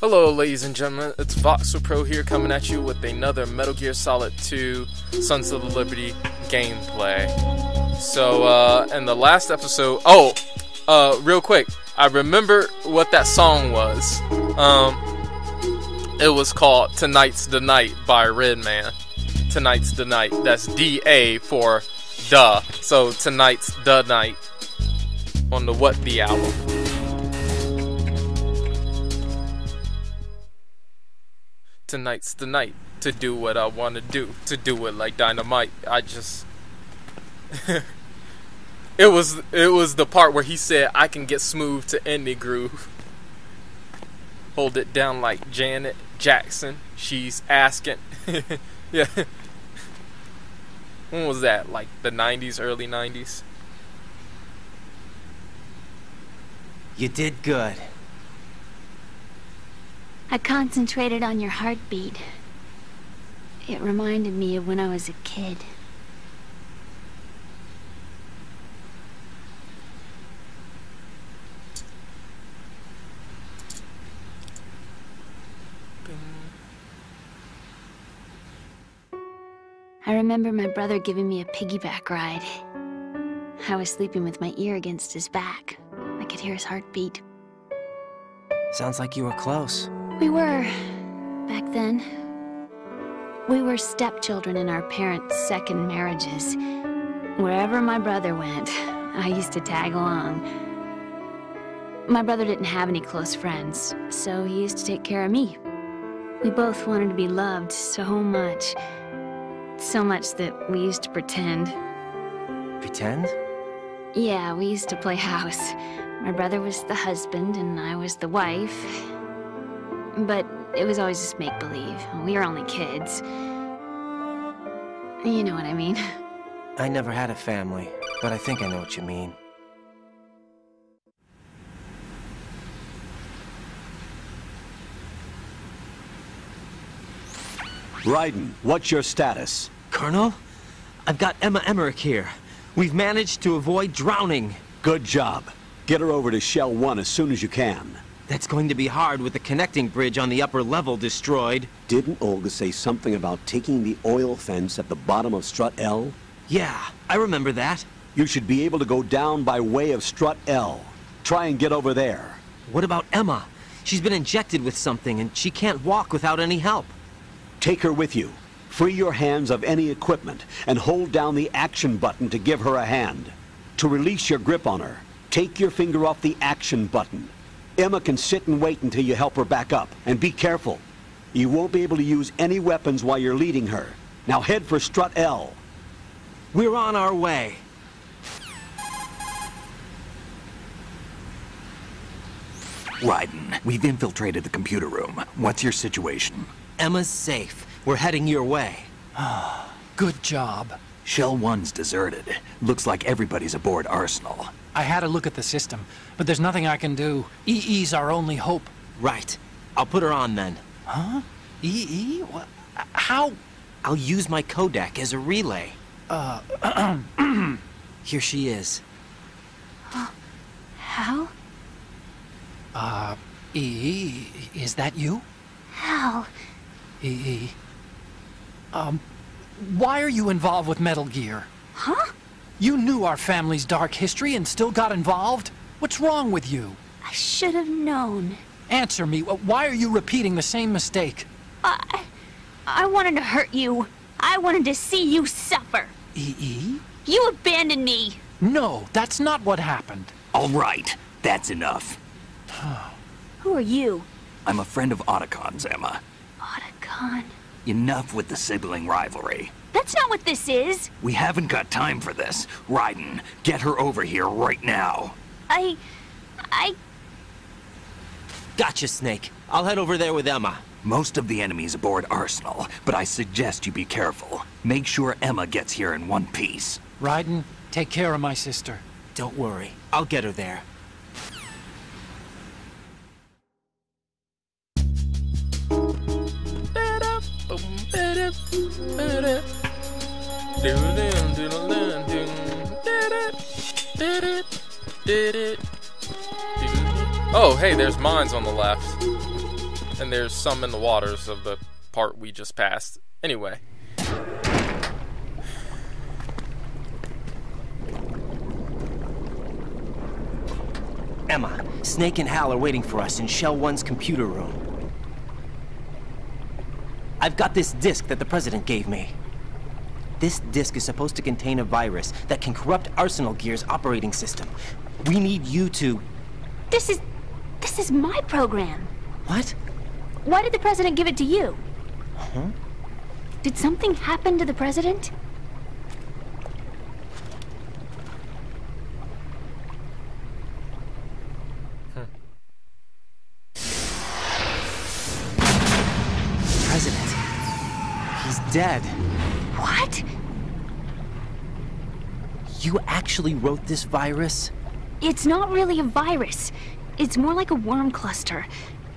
Hello ladies and gentlemen, it's Voxel Pro here coming at you with another Metal Gear Solid 2 Sons of the Liberty gameplay. So, in the last episode... real quick, I remember what that song was. It was called Tonight's the Night by Redman. Tonight's the Night. That's D-A for duh. So, Tonight's the Night on the What The album. Tonight's the night to do what I want to do it like dynamite. I just it was the part where he said I can get smooth to any groove. Hold it down like Janet Jackson. She's asking. Yeah. When was that? Like the 90s, early 90s? You did good. I concentrated on your heartbeat. It reminded me of when I was a kid. I remember my brother giving me a piggyback ride. I was sleeping with my ear against his back. I could hear his heartbeat. Sounds like you were close. We were, back then. We were stepchildren in our parents' second marriages. Wherever my brother went, I used to tag along. My brother didn't have any close friends, so he used to take care of me. We both wanted to be loved so much. So much that we used to pretend. Pretend? Yeah, we used to play house. My brother was the husband and I was the wife. But it was always just make-believe. We were only kids. You know what I mean. I never had a family, but I think I know what you mean. Raiden, what's your status? Colonel? I've got Emma Emmerich here. We've managed to avoid drowning. Good job. Get her over to Shell 1 as soon as you can. That's going to be hard with the connecting bridge on the upper level destroyed. Didn't Olga say something about taking the oil fence at the bottom of Strut L? Yeah, I remember that. You should be able to go down by way of Strut L. Try and get over there. What about Emma? She's been injected with something and she can't walk without any help. Take her with you. Free your hands of any equipment and hold down the action button to give her a hand. To release your grip on her, take your finger off the action button. Emma can sit and wait until you help her back up. And be careful. You won't be able to use any weapons while you're leading her. Now head for Strut L. We're on our way. Raiden, we've infiltrated the computer room. What's your situation? Emma's safe. We're heading your way. Good job. Shell 1's deserted. Looks like everybody's aboard Arsenal. I had a look at the system, but there's nothing I can do. EE's our only hope. Right. I'll put her on then. Huh? EE? What? How? I'll use my Kodak as a relay. Here she is. Hal? EE, is that you? Hal? EE. Why are you involved with Metal Gear? Huh? You knew our family's dark history and still got involved? What's wrong with you? I should have known. Answer me. Why are you repeating the same mistake? I wanted to hurt you. I wanted to see you suffer. EE? You abandoned me. No, that's not what happened. All right, that's enough. Who are you? I'm a friend of Otacon's, Emma. Otacon? Enough with the sibling rivalry. That's not what this is. We haven't got time for this. Raiden, get her over here right now. I... Gotcha, Snake. I'll head over there with Emma. Most of the enemy's aboard Arsenal, but I suggest you be careful. Make sure Emma gets here in one piece. Raiden, take care of my sister. Don't worry. I'll get her there. Oh, hey, there's mines on the left. and there's some in the waters of the part we just passed. Anyway. Emma, Snake and Hal are waiting for us in Shell 1's computer room. I've got this disk that the President gave me. This disk is supposed to contain a virus that can corrupt Arsenal Gear's operating system. We need you to... This is my program. What? Why did the President give it to you? Huh? Did something happen to the President? President. He's dead. What? You actually wrote this virus? It's not really a virus. It's more like a worm cluster.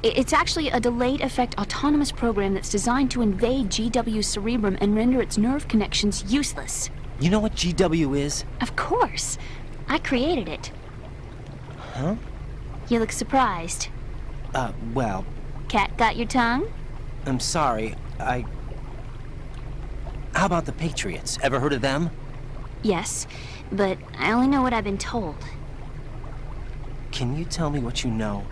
It's actually a delayed effect autonomous program that's designed to invade GW's cerebrum and render its nerve connections useless. You know what GW is? Of course. I created it. Huh? You look surprised. Well... Cat got your tongue? I'm sorry, How about the Patriots? Ever heard of them? Yes, but I only know what I've been told. Can you tell me what you know?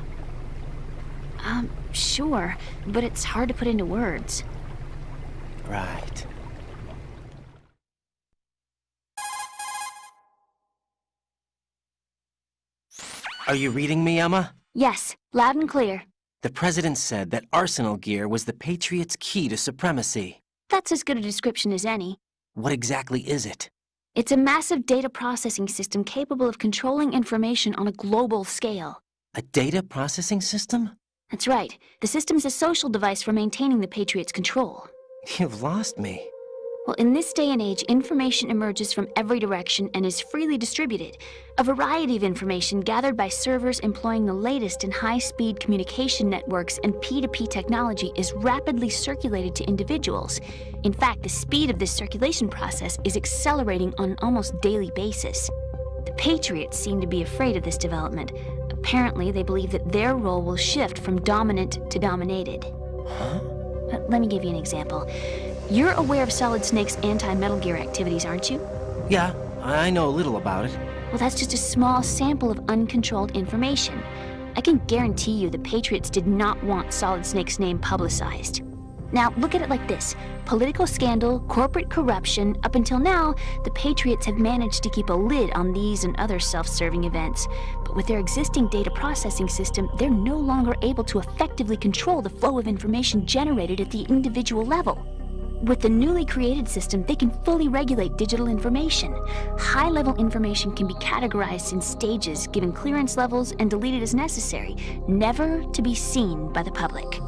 Sure, but it's hard to put into words. Right. Are you reading me, Emma? Yes, loud and clear. The President said that Arsenal Gear was the Patriots' key to supremacy. That's as good a description as any. What exactly is it? It's a massive data processing system capable of controlling information on a global scale. A data processing system? That's right. The system's a social device for maintaining the Patriots' control. You've lost me. Well, in this day and age, information emerges from every direction and is freely distributed. A variety of information gathered by servers employing the latest in high-speed communication networks and P2P technology is rapidly circulated to individuals. In fact, the speed of this circulation process is accelerating on an almost daily basis. The Patriots seem to be afraid of this development. Apparently, they believe that their role will shift from dominant to dominated. Huh? Let me give you an example. You're aware of Solid Snake's anti-Metal Gear activities, aren't you? Yeah, I know a little about it. Well, that's just a small sample of uncontrolled information. I can guarantee you the Patriots did not want Solid Snake's name publicized. Now, look at it like this. Political scandal, corporate corruption, up until now, the Patriots have managed to keep a lid on these and other self-serving events. But with their existing data processing system, they're no longer able to effectively control the flow of information generated at the individual level. With the newly created system, they can fully regulate digital information. High-level information can be categorized in stages, given clearance levels, and deleted as necessary, never to be seen by the public.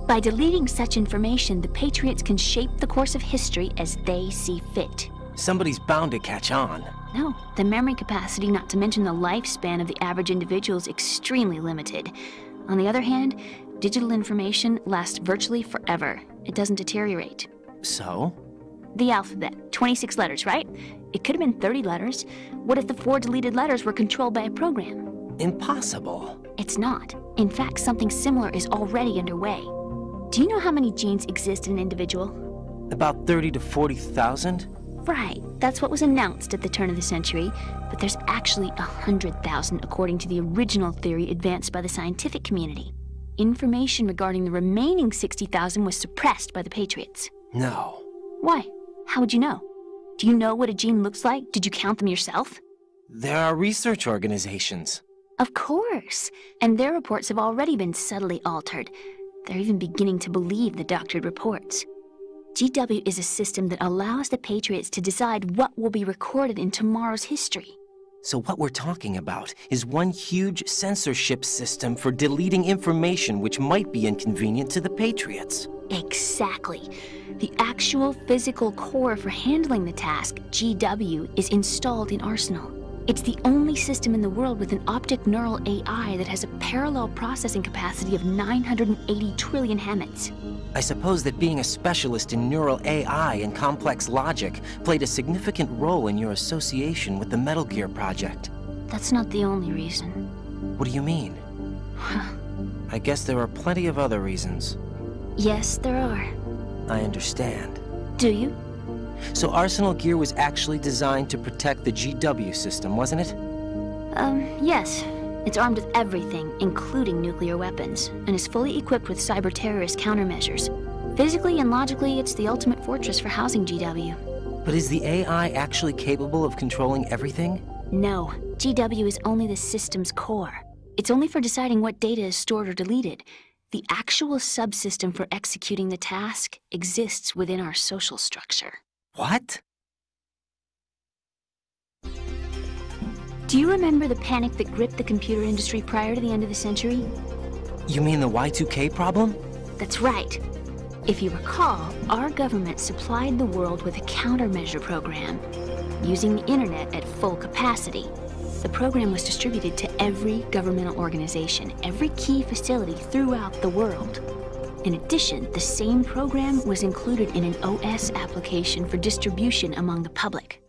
By deleting such information, the Patriots can shape the course of history as they see fit. Somebody's bound to catch on. No, the memory capacity, not to mention the lifespan of the average individual, is extremely limited. On the other hand, digital information lasts virtually forever. It doesn't deteriorate. So? The alphabet, 26 letters, right? It could have been 30 letters. What if the 4 deleted letters were controlled by a program? Impossible. It's not. In fact, something similar is already underway. Do you know how many genes exist in an individual? About 30 to 40,000? Right, that's what was announced at the turn of the century, but there's actually 100,000 according to the original theory advanced by the scientific community. Information regarding the remaining 60,000 was suppressed by the Patriots. No. Why? How would you know? Do you know what a gene looks like? Did you count them yourself? There are research organizations. Of course, and their reports have already been subtly altered. They're even beginning to believe the doctored reports. GW is a system that allows the Patriots to decide what will be recorded in tomorrow's history. So what we're talking about is one huge censorship system for deleting information which might be inconvenient to the Patriots. Exactly. The actual physical core for handling the task, GW, is installed in Arsenal. It's the only system in the world with an optic neural AI that has a parallel processing capacity of 980 trillion Hammets. I suppose that being a specialist in neural AI and complex logic played a significant role in your association with the Metal Gear project. That's not the only reason. What do you mean? I guess there are plenty of other reasons. Yes, there are. I understand. Do you? So Arsenal gear was actually designed to protect the GW system, wasn't it? Yes. It's armed with everything, including nuclear weapons, and is fully equipped with cyber-terrorist countermeasures. Physically and logically, it's the ultimate fortress for housing GW. But is the AI actually capable of controlling everything? No. GW is only the system's core. It's only for deciding what data is stored or deleted. The actual subsystem for executing the task exists within our social structure. What? Do you remember the panic that gripped the computer industry prior to the end of the century? You mean the Y2K problem? That's right. If you recall, our government supplied the world with a countermeasure program, using the internet at full capacity. The program was distributed to every governmental organization, every key facility throughout the world. In addition, the same program was included in an OS application for distribution among the public.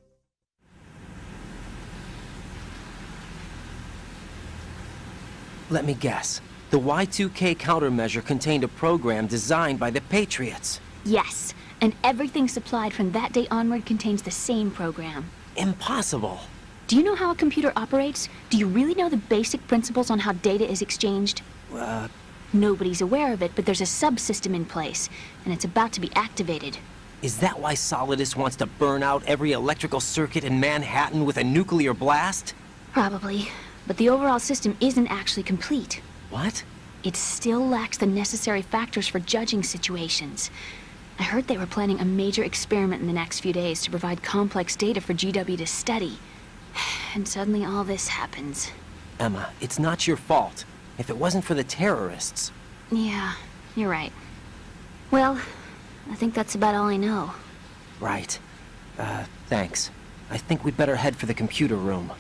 Let me guess. The Y2K countermeasure contained a program designed by the Patriots. Yes, and everything supplied from that day onward contains the same program. Impossible. Do you know how a computer operates? Do you really know the basic principles on how data is exchanged? Nobody's aware of it, but there's a subsystem in place, and it's about to be activated. Is that why Solidus wants to burn out every electrical circuit in Manhattan with a nuclear blast? Probably, but the overall system isn't actually complete. What? It still lacks the necessary factors for judging situations. I heard they were planning a major experiment in the next few days to provide complex data for GW to study. And suddenly all this happens. Emma, it's not your fault. If it wasn't for the terrorists... Yeah, you're right. Well, I think that's about all I know. Right. Thanks. I think we'd better head for the computer room.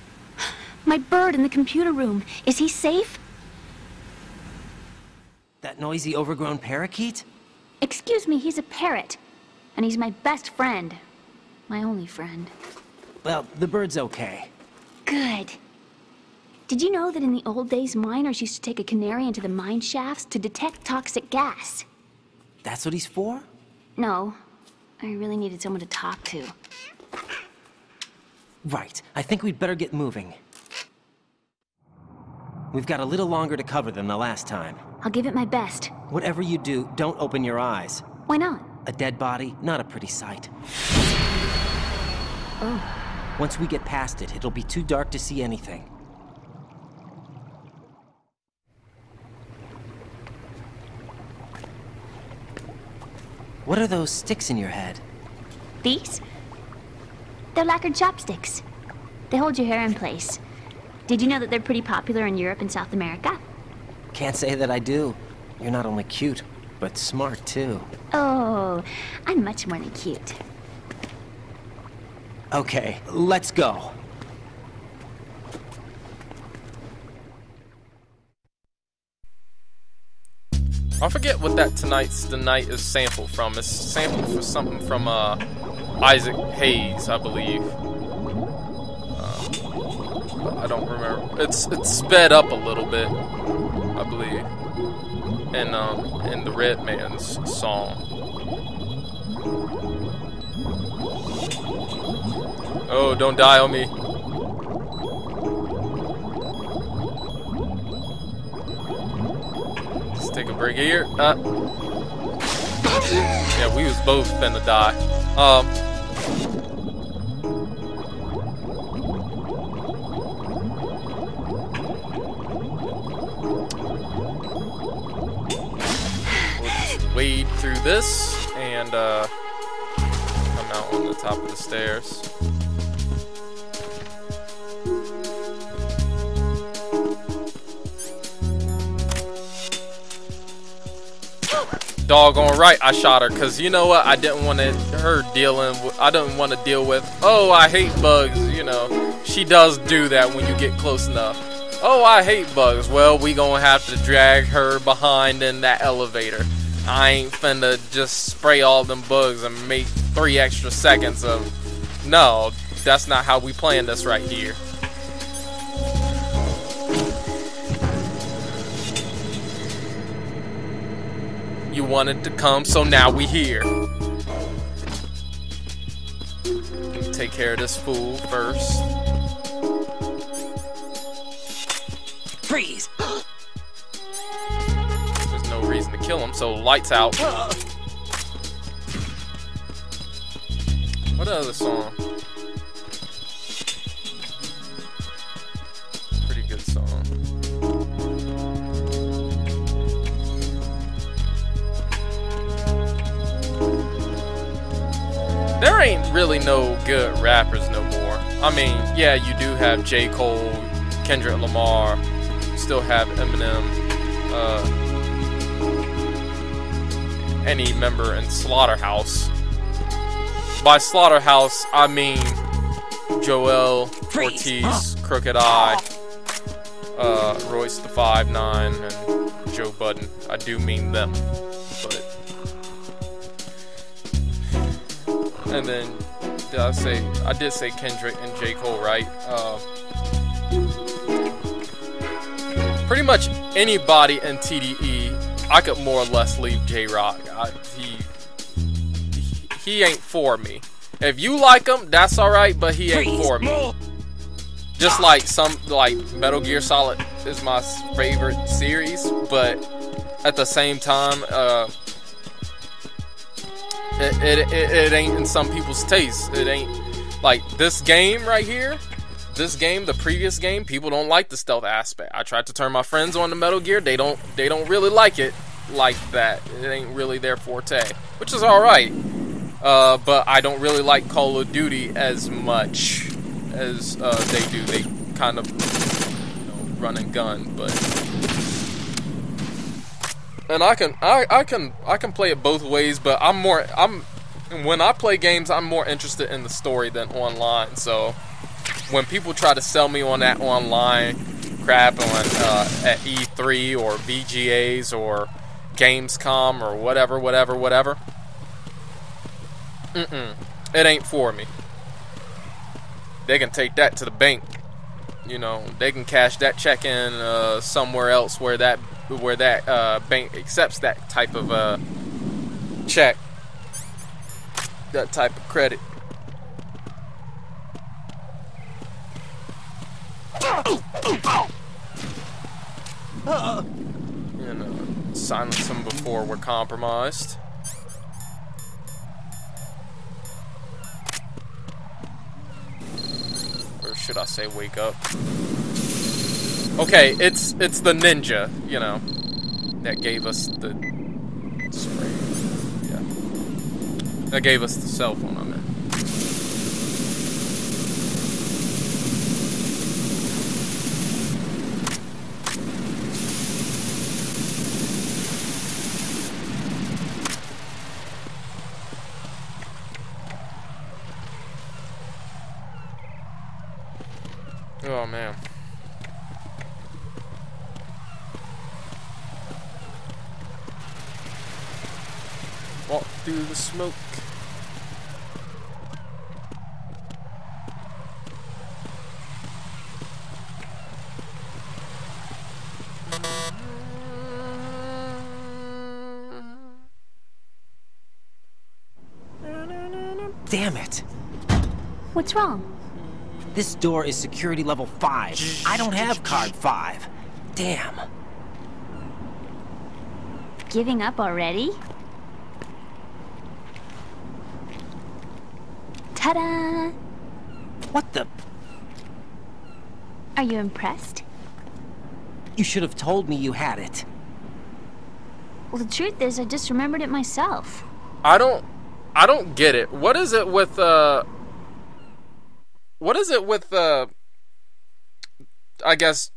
My bird in the computer room. Is he safe? That noisy, overgrown parakeet? Excuse me, he's a parrot. And he's my best friend. My only friend. Well, the bird's okay. Good. Did you know that in the old days, miners used to take a canary into the mine shafts to detect toxic gas? That's what he's for? No. I really needed someone to talk to. Right. I think we'd better get moving. We've got a little longer to cover than the last time. I'll give it my best. Whatever you do, don't open your eyes. Why not? A dead body, not a pretty sight. Oh. Once we get past it, it'll be too dark to see anything. What are those sticks in your head? These? They're lacquered chopsticks. They hold your hair in place. Did you know that they're pretty popular in Europe and South America? Can't say that I do. You're not only cute, but smart too. Oh, I'm much more than cute. Okay, let's go. I forget what that Tonight's the Night is sampled from. It's sampled for something from Isaac Hayes, I believe. I don't remember. It's sped up a little bit, I believe, in the Red Man's song. Oh, don't die on me. Let's take a break here. Yeah, we was both finna die. We'll just wade through this and come out on the top of the stairs. Doggone right I shot her, cause you know what, I didn't want her I didn't want to deal with, oh, I hate bugs, you know. She does do that when you get close enough. Oh, I hate bugs. Well, we gonna have to drag her behind in that elevator. I ain't finna just spray all them bugs and make 3 extra seconds of... No, that's not how we playing this right here. You wanted to come, so now we here. Take care of this fool first. Freeze! There's no reason to kill him, so lights out. What other song? Pretty good song. There ain't really no good rappers no more. I mean, yeah, you do have J. Cole, Kendrick Lamar, still have Eminem, any member in Slaughterhouse. By Slaughterhouse, I mean Joel Ortiz, Crooked Eye, Royce the 5'9", and Joe Budden. I do mean them, but. And then, I did say Kendrick and J. Cole, right? Pretty much anybody in TDE, I could more or less leave J-Rock. He ain't for me. If you like him, that's alright, but he ain't for me. Just like Metal Gear Solid is my favorite series, but at the same time, it ain't in some people's taste. It ain't like this game right here. This game, the previous game, people don't like the stealth aspect. I tried to turn my friends on to Metal Gear. They don't really like it like that. It ain't really their forte, which is all right. But I don't really like Call of Duty as much as they do. They kind of, run and gun, but. And I can play it both ways, but when I play games, I'm more interested in the story than online. So when people try to sell me on that online crap on at E3 or VGAs or Gamescom or whatever, it ain't for me. They can take that to the bank. They can cash that check in somewhere else where that bank accepts that type of check, that type of credit. Silence them before we're compromised. Or should I say wake up? Okay, it's the ninja, that gave us the spray. Yeah. That gave us the cell phone, I meant. Oh, man. Walk through the smoke. Damn it! What's wrong? This door is security level 5. I don't have card 5. Damn. Giving up already? Ta-da! What the? Are you impressed? You should have told me you had it. Well, the truth is, I just remembered it myself. I don't get it. What is it with I guess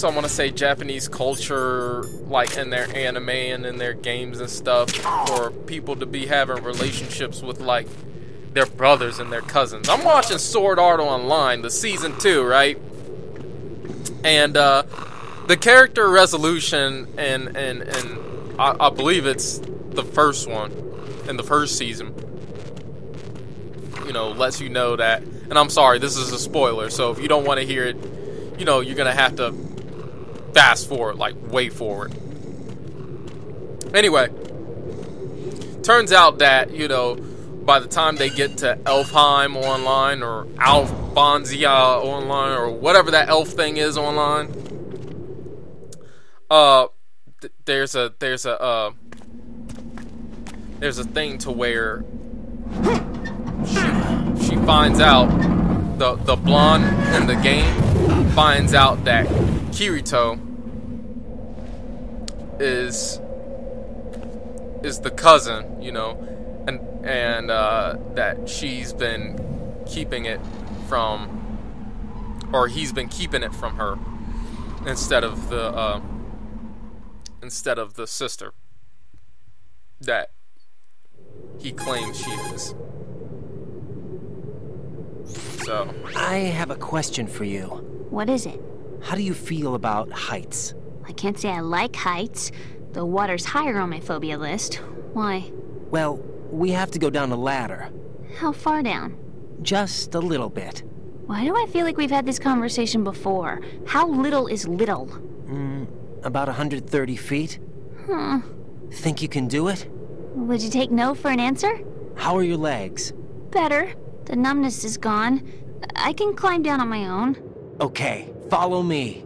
I want to say Japanese culture, like in their anime and in their games and stuff, for people to be having relationships with like their brothers and their cousins. I'm watching Sword Art Online, the season 2, right? And the character resolution and I believe it's the first one in the first season, lets you know that, and I'm sorry, this is a spoiler, so if you don't want to hear it, you're gonna have to fast forward, like way forward. Anyway, turns out that, you know, by the time they get to Elfheim online, or Alfonsia online, or whatever that elf thing is online, there's a thing to where she finds out, the blonde in the game finds out that Kirito is the cousin, you know, and that she's been keeping it from, or he's been keeping it from her instead of the sister that he claims she is. So I have a question for you. What is it? How do you feel about heights? I can't say I like heights. The water's higher on my phobia list. Why? Well, we have to go down a ladder. How far down? Just a little bit. Why do I feel like we've had this conversation before? How little is little? About 130 feet. Huh. Think you can do it? Would you take no for an answer? How are your legs? Better. The numbness is gone. I can climb down on my own. Okay, follow me.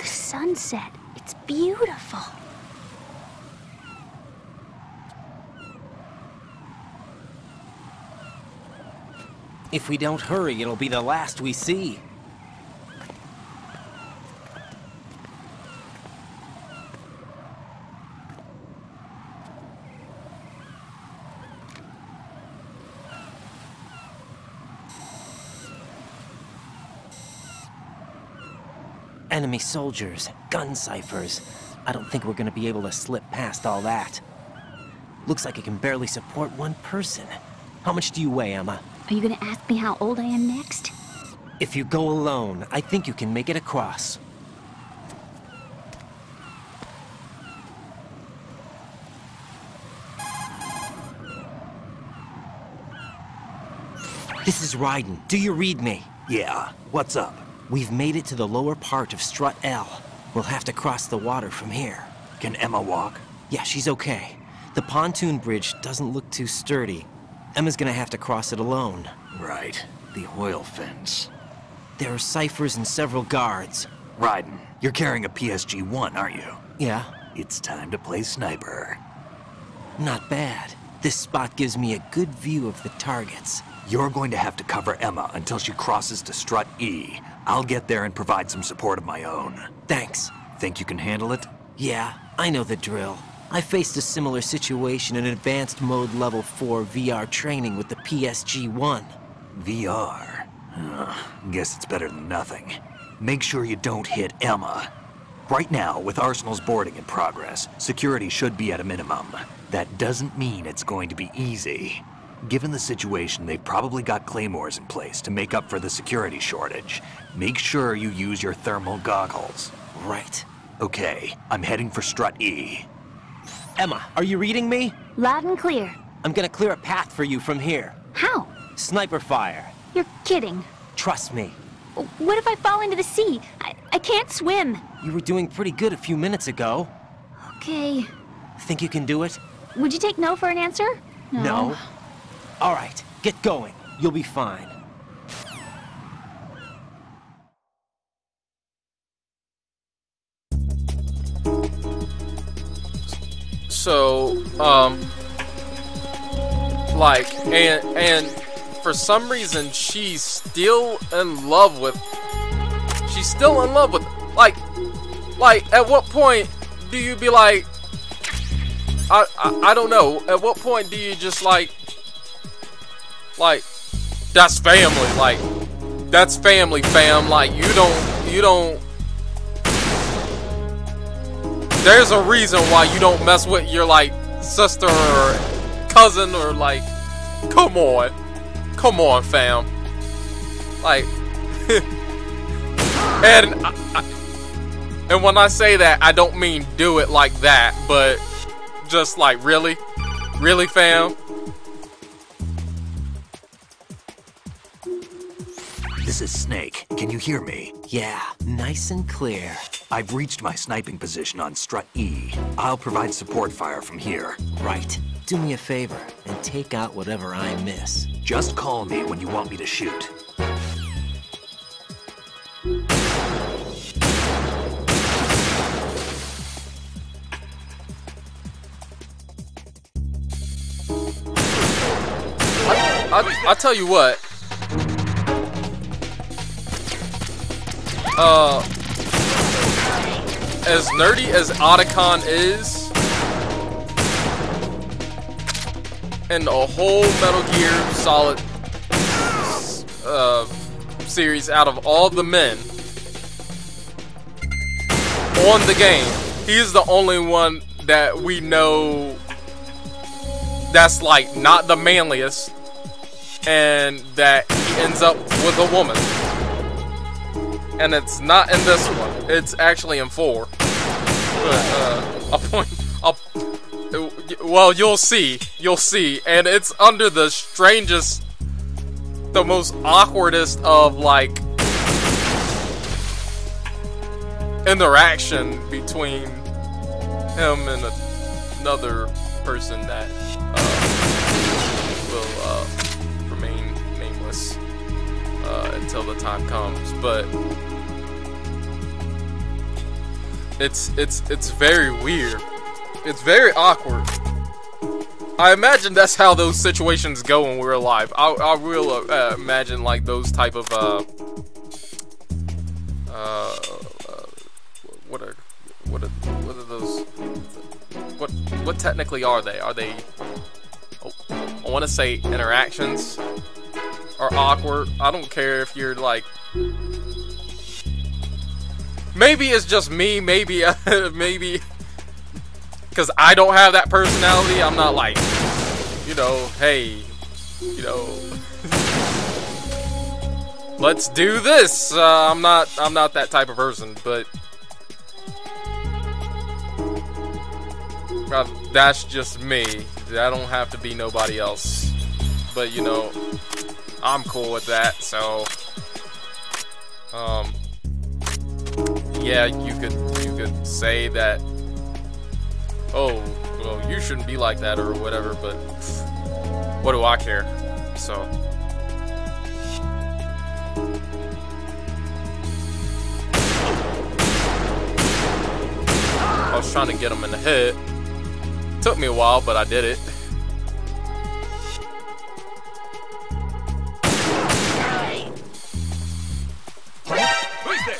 Sunset. It's beautiful. If we don't hurry, it'll be the last we see. Enemy soldiers, gun ciphers. I don't think we're gonna be able to slip past all that. Looks like it can barely support one person. How much do you weigh, Emma? Are you gonna ask me how old I am next? If you go alone, I think you can make it across. This is Raiden. Do you read me? Yeah, what's up? We've made it to the lower part of Strut L. We'll have to cross the water from here. Can Emma walk? Yeah, she's okay. The pontoon bridge doesn't look too sturdy. Emma's gonna have to cross it alone. Right, the oil fence. There are ciphers and several guards. Raiden, you're carrying a PSG-1, aren't you? Yeah, It's time to play sniper. not bad. This spot gives me a good view of the targets. You're going to have to cover Emma until she crosses to Strut E. I'll get there and provide some support of my own. Thanks. Think you can handle it? Yeah, I know the drill. I faced a similar situation in advanced mode level 4 VR training with the PSG-1. VR? Guess it's better than nothing. Make sure you don't hit Emma. Right now, with Arsenal's boarding in progress, security should be at a minimum. That doesn't mean it's going to be easy. Given the situation, they've probably got claymores in place to make up for the security shortage. Make sure you use your thermal goggles. Right. Okay, I'm heading for Strut E. Emma, are you reading me? Loud and clear. I'm gonna clear a path for you from here. How? Sniper fire. You're kidding. Trust me. What if I fall into the sea? I can't swim. You were doing pretty good a few minutes ago. Okay. Think you can do it? Would you take no for an answer? No. All right, get going. You'll be fine. So, like, and for some reason she's still in love with, like, at what point do you be like, I don't know. At what point do you just like that's family, like that's family, fam. Like you don't. There's a reason why you don't mess with your like sister or cousin or like. Come on, fam. Like, and when I say that, I don't mean do it like that, but just like really, fam. This is Snake. Can you hear me? Yeah, nice and clear. I've reached my sniping position on Strut E. I'll provide support fire from here. Right. Do me a favor and take out whatever I miss. Just call me when you want me to shoot. I'll tell you what. As nerdy as Otacon is, in the whole Metal Gear Solid series, out of all the men on the game, he's the only one that we know that's like not the manliest, and that he ends up with a woman. And it's not in this one. It's actually in 4. But, well, you'll see. You'll see. And it's under the strangest, the most awkwardest of, like, interaction between him and another person that will remain nameless until the time comes. But it's very weird. It's very awkward. I imagine that's how those situations go when we're alive. I will imagine like those type of what are those? What technically are they? Are they? Oh, I want to say interactions are awkward. I don't care if you're like. Maybe it's just me. Maybe maybe because I don't have that personality. I'm not like, you know, hey, you know, let's do this. I'm not that type of person, but that's just me. I don't have to be nobody else. But you know, I'm cool with that. So, yeah, you could say that. Oh, well, you shouldn't be like that or whatever. But what do I care? So. I was trying to get him in the head. Took me a while, but I did it. Who's there?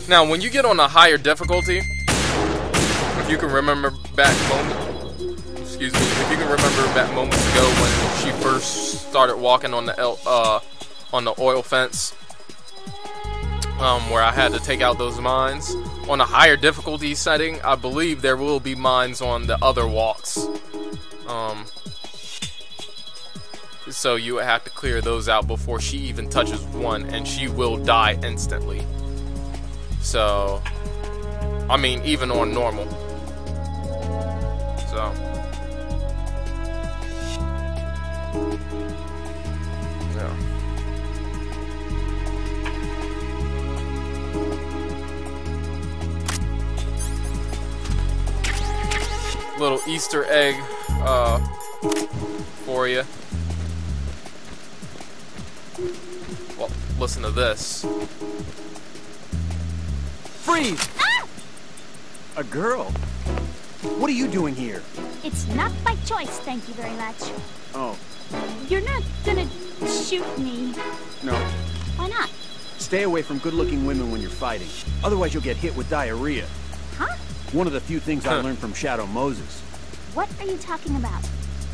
Now, when you get on a higher difficulty, if you can remember back if you can remember back moments ago when she first started walking on the oil fence, where I had to take out those mines. On a higher difficulty setting, I believe there will be mines on the other walks. So you would have to clear those out before she even touches one, and she will die instantly. So, I mean, even on normal. So. Yeah. Little Easter egg for you. Well, listen to this. Freeze! Ah! A girl? What are you doing here? It's not by choice, thank you very much. Oh, You're not gonna shoot me. no. Why not? Stay away from good-looking women when you're fighting. Otherwise, you'll get hit with diarrhea. Huh? One of the few things I learned from Shadow Moses. What are you talking about?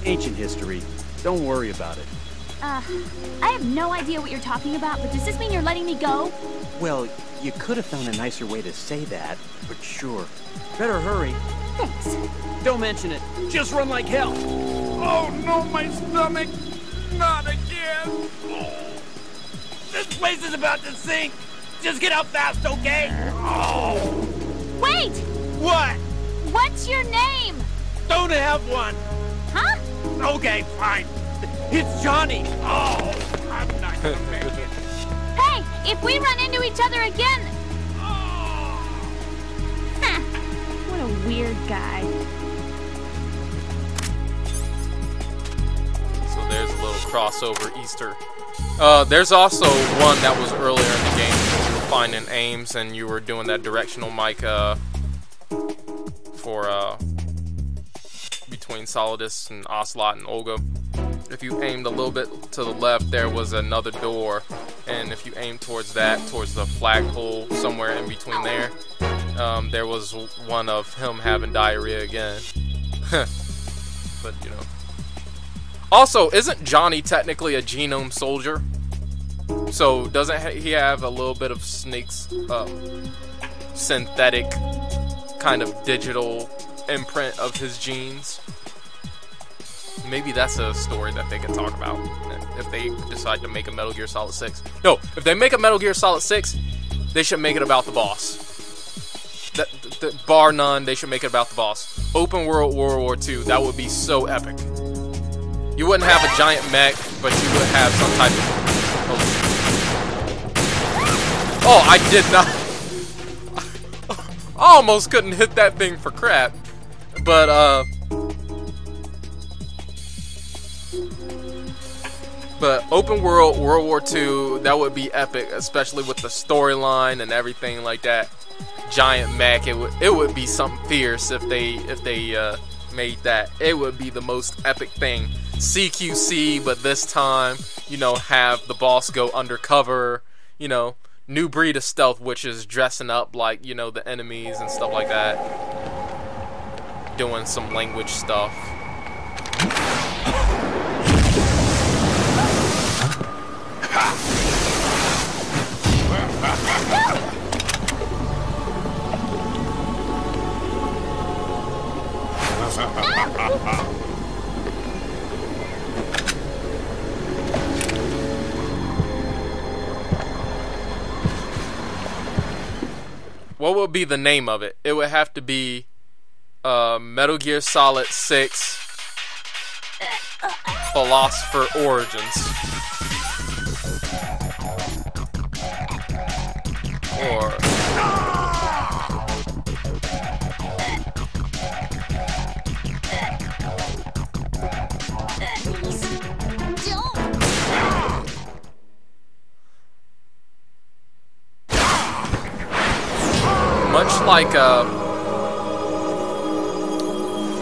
Ancient history. Don't worry about it. I have no idea what you're talking about, but does this mean you're letting me go? Well, you could have found a nicer way to say that, but sure. Better hurry. Thanks. Don't mention it. Just run like hell. Oh no, my stomach! Not again! This place is about to sink! Just get out fast, okay? Oh! Wait! What? What's your name? Don't have one! Huh? Okay, fine. It's Johnny! Oh! I'm not gonna make it. Hey! If we run into each other again... Huh. What a weird guy. So there's a little crossover Easter. There's also one that was earlier in the game when you were finding aims and you were doing that directional mic for between Solidus and Ocelot and Olga. If you aimed a little bit to the left, there was another door, and if you aimed towards that, towards the flagpole somewhere in between there, there was one of him having diarrhea again. But you know. Also, isn't Johnny technically a genome soldier? So doesn't he have a little bit of Snake's synthetic kind of digital imprint of his genes? Maybe that's a story that they can talk about if they decide to make a Metal Gear Solid 6. No, if they make a Metal Gear Solid 6, they should make it about the boss. Bar none, they should make it about the boss. Open world World War II, that would be so epic. You wouldn't have a giant mech, but you would have some type of... Oh, I did not... I almost couldn't hit that thing for crap. But open world World War II, that would be epic, especially with the storyline and everything like that. Giant mech, it would be something fierce if they made that. It would be the most epic thing. CQC, but this time, you know, have the boss go undercover, you know, new breed of stealth, which is dressing up like, you know, the enemies and stuff like that. Doing some language stuff. What would be the name of it? It would have to be Metal Gear Solid 6 Philosopher Origins. Or...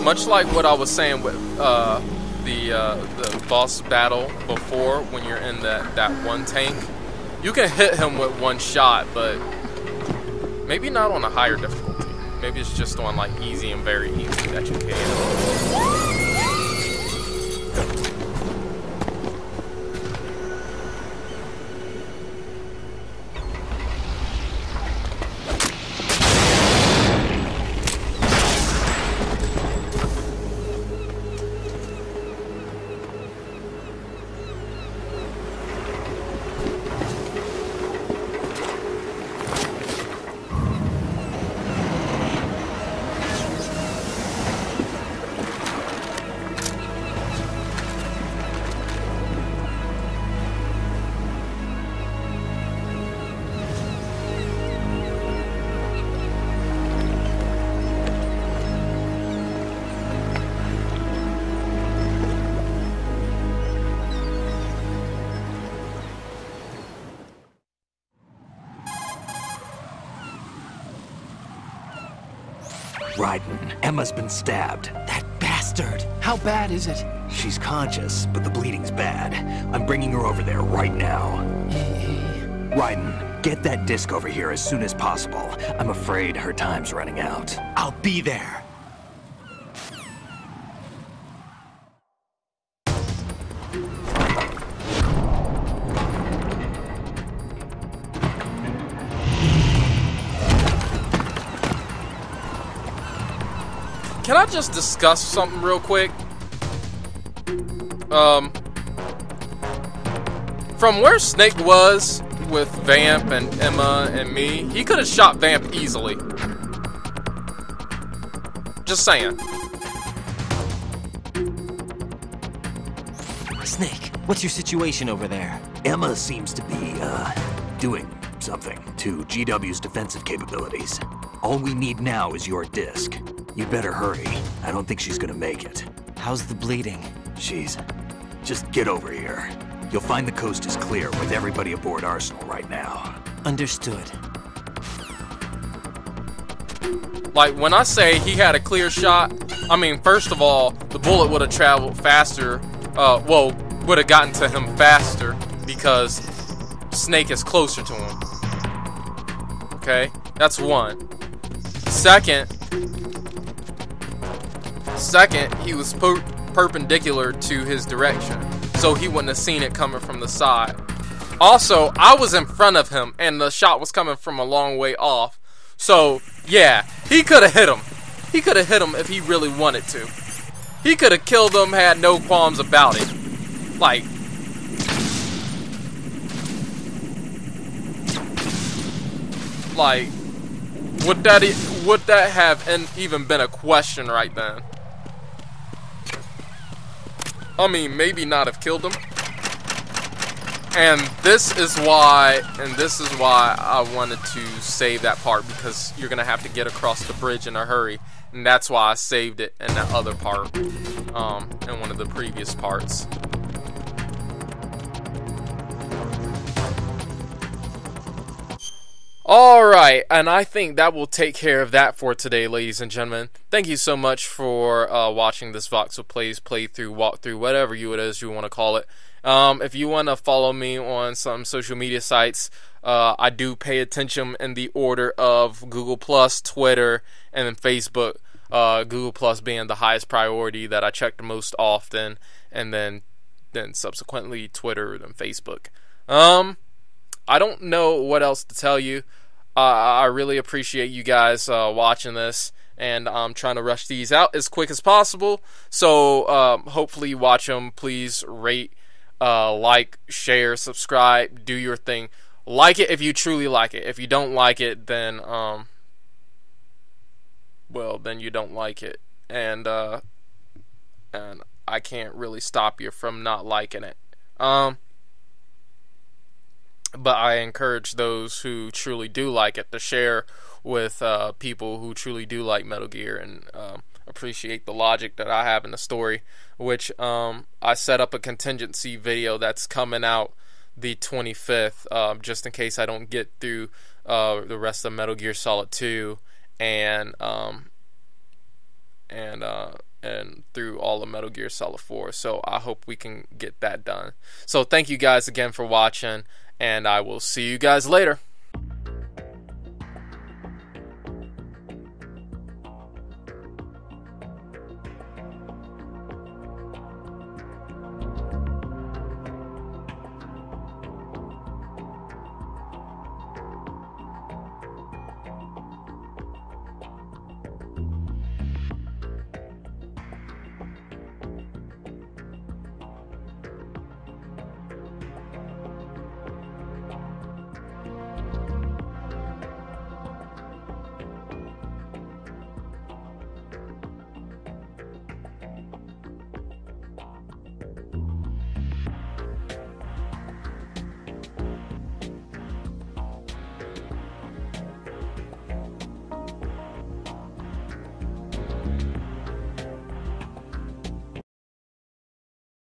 much like what I was saying with the boss battle before, when you're in that one tank, you can hit him with one shot, but maybe not on a higher difficulty. Maybe it's just on like easy and very easy that you can. Raiden, Emma's been stabbed. That bastard! How bad is it? She's conscious, but the bleeding's bad. I'm bringing her over there right now. Raiden, Get that disc over here as soon as possible. I'm afraid her time's running out. I'll be there. Can I just discuss something real quick? From where Snake was with Vamp and Emma and me, he could have shot Vamp easily. Just saying. Snake, what's your situation over there? Emma seems to be, doing something to GW's defensive capabilities. All we need now is your disc. You better hurry. I don't think she's gonna make it. How's the bleeding? Just get over here. You'll find the coast is clear with everybody aboard Arsenal right now. Understood. Like, when I say he had a clear shot, I mean, first of all, the bullet would have traveled faster. Well, would have gotten to him faster because Snake is closer to him. Okay? That's one. Second, he was perpendicular to his direction, so he wouldn't have seen it coming from the side. Also, I was in front of him, and the shot was coming from a long way off. So, yeah, he could have hit him. He could have hit him if he really wanted to. He could have killed him, had no qualms about it. Like, would that have even been a question right then? I mean, maybe not have killed him. And this is why I wanted to save that part, because you're gonna have to get across the bridge in a hurry, and that's why I saved it in that other part, in one of the previous parts. Alright, and I think that will take care of that for today, ladies and gentlemen. Thank you so much for watching this Voxel Plays playthrough, walkthrough, whatever it is you want to call it. If you want to follow me on some social media sites, I do pay attention in the order of Google+, Twitter, and then Facebook. Google+ being the highest priority that I check the most often, and then subsequently Twitter, then Facebook. I don't know what else to tell you. I really appreciate you guys watching this, and I'm trying to rush these out as quick as possible. So hopefully you watch them. Please rate, like, share, subscribe, do your thing. Like it if you truly like it. If you don't like it, then well, then you don't like it, and I can't really stop you from not liking it. But I encourage those who truly do like it to share with people who truly do like Metal Gear and appreciate the logic that I have in the story, which I set up a contingency video that's coming out the 25th, just in case I don't get through the rest of Metal Gear Solid 2 and through all of Metal Gear Solid 4. So I hope we can get that done. So thank you guys again for watching, and I will see you guys later.